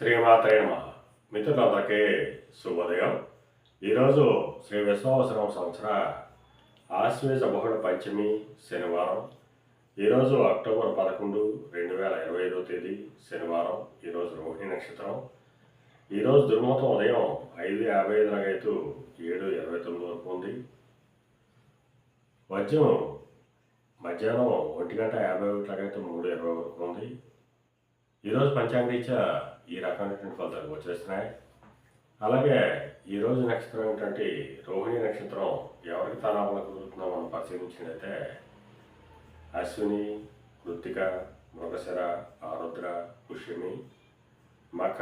శ్రీమాత్రే నమః. మిత్రులందరికీ శుభోదయం. ఈరోజు శ్రీ విశ్వావసరం సంవత్సర ఆశ్వేజ బహుళ పంచమి శనివారం. ఈరోజు అక్టోబర్ 11, 2025 తేదీ శనివారం. ఈరోజు రోహిణి నక్షత్రం. ఈరోజు దుర్ముహూర్తం ఉదయం 5:55 లాగైతూ 7:29 వరకు ఉంది. వజ్రం మధ్యాహ్నం 1:51 లాగైతే 3:20 వరకు ఉంది. ఈరోజు పంచాంగరీత్యా ఈ రకమైనటువంటి ఫలితాలు వచ్చేస్తున్నాయి. అలాగే ఈరోజు నక్షత్రం ఏంటంటే రోహిణి నక్షత్రం ఎవరికి తానాపన కుదురుతుందో మనం పరిశీలించినట్లయితే అశ్విని, కృత్తిక, మృగశిర, ఆరుద్ర, పుష్యమి, మఖ,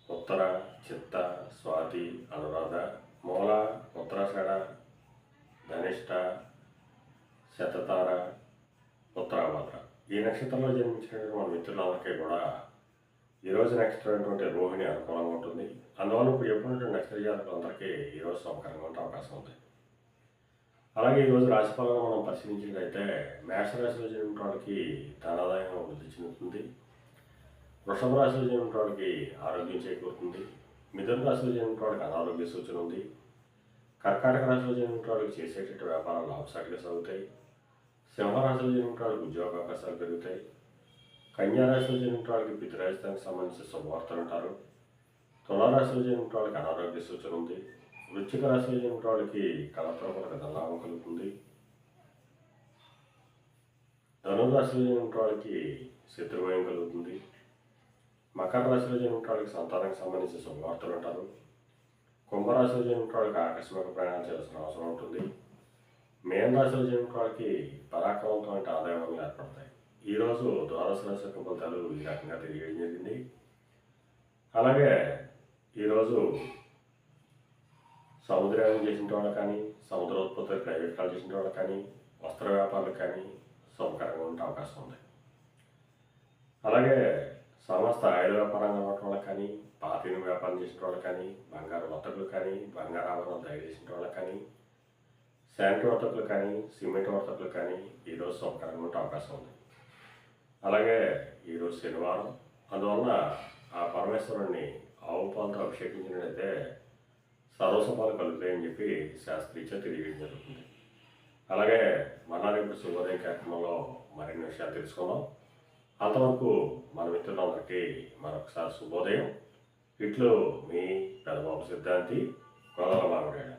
ఉత్తర, చిత్త, స్వాతి, అనురాధ, మూల, ఉత్తరాషాఢ, ధనిష్ట, శతతార, ఉత్తరాభద్ర. ఈ నక్షత్రంలో జన్మించినటువంటి మన మిత్రులందరికీ కూడా ఈరోజు నక్షత్రం అయినటువంటి రోహిణి అనుకూలంగా ఉంటుంది. అందువల్ల ఇప్పుడు ఎప్పుడున్నటువంటి నక్షత్ర జాతకులందరికీ ఈరోజు సౌకర్యంగా ఉండే అవకాశం ఉంది. అలాగే ఈరోజు రాశిఫలాలను మనం పరిశీలించినట్లయితే మేషరాశిలో జన్మించిన వాళ్ళకి ధనాదాయం వృద్ధి చెందుతుంది. వృషభ రాశిలో జన్మించిన వాళ్ళకి ఆరోగ్యం చేకూరుతుంది. మిథున రాశిలో జన్మించిన వాళ్ళకి అనారోగ్య సూచన ఉంది. కర్కాటక రాశిలో జన్మించిన వాళ్ళకి చేసేటటువంటి వ్యాపారాలు లాభసాటిగా సాగుతాయి. సింహరాశిలో జన్మించిన వాళ్ళకి ఉద్యోగ అవకాశాలు పెరుగుతాయి. కన్యారాశిలో జన్మించిన వాళ్ళకి పితృరాజధానికి సంబంధించిన శుభవార్తలు ఉంటారు. తులారాశిలో జన్మించిన వాళ్ళకి అనారోగ్య సూచన ఉంది. వృశ్చిక రాశిలో జన్మించిన వాళ్ళకి కళత్రపూర్వక ధనలాభం కలుగుతుంది. ధనురాశిలో జన్మించిన వాళ్ళకి శత్రుభయం కలుగుతుంది. మకర రాశిలో జన్మించిన వాళ్ళకి సంతానానికి సంబంధించిన శుభవార్తలు ఉంటారు. కుంభరాశిలో జన్మించిన వాళ్ళకి ఆకస్మిక ప్రయాణం చేయాల్సిన అవసరం ఉంటుంది. మేన రాశిలో జన్మించిన వాళ్ళకి పరాక్రమంతమైన ఆదాయం ఏర్పడతాయి. ఈరోజు ద్వాదశ రాశి యొక్క ఫలితాలు ఈ రకంగా తెలియజేయడం జరిగింది. అలాగే ఈరోజు సముద్రయానం చేసిన వాళ్ళకి కానీ, సముద్రోత్పత్తులు ప్రైవేట్ కాల్ చేసిన వాళ్ళకి కానీ, వస్త్ర వ్యాపారులకు కానీ శుభకరంగా ఉండే అవకాశం ఉంది. అలాగే సమస్త ఆయుధ వ్యాపారంగా ఉన్న వాళ్ళకి కానీ, పాతిన వ్యాపారం చేసిన వాళ్ళకి కానీ, బంగారు వర్తకులు కానీ, బంగారు ఆభరణాలు తయారు చేసిన వాళ్ళకి కానీ, శాంట్ వర్తకులు కానీ, సిమెంట్ వర్తకులు కానీ ఈరోజు శుభకరంగా ఉండే అవకాశం ఉంది. అలాగే ఈరోజు శనివారం, అందువలన ఆ పరమేశ్వరుణ్ణి ఆవు పాలతో అభిషేకించినట్లయితే సర్వసఫలాలు కలుగుతాయని చెప్పి శాస్త్రీత్యా తెలియజేయడం జరుగుతుంది. అలాగే మన రేపు శుభోదయం కార్యక్రమంలో మరిన్ని విషయాలు తెలుసుకుందాం. అంతవరకు మన మిత్రులందరికీ మరొకసారి శుభోదయం. ఇట్లు మీ పెదబాబు సిద్ధాంతి, కొలల మామిడాడ.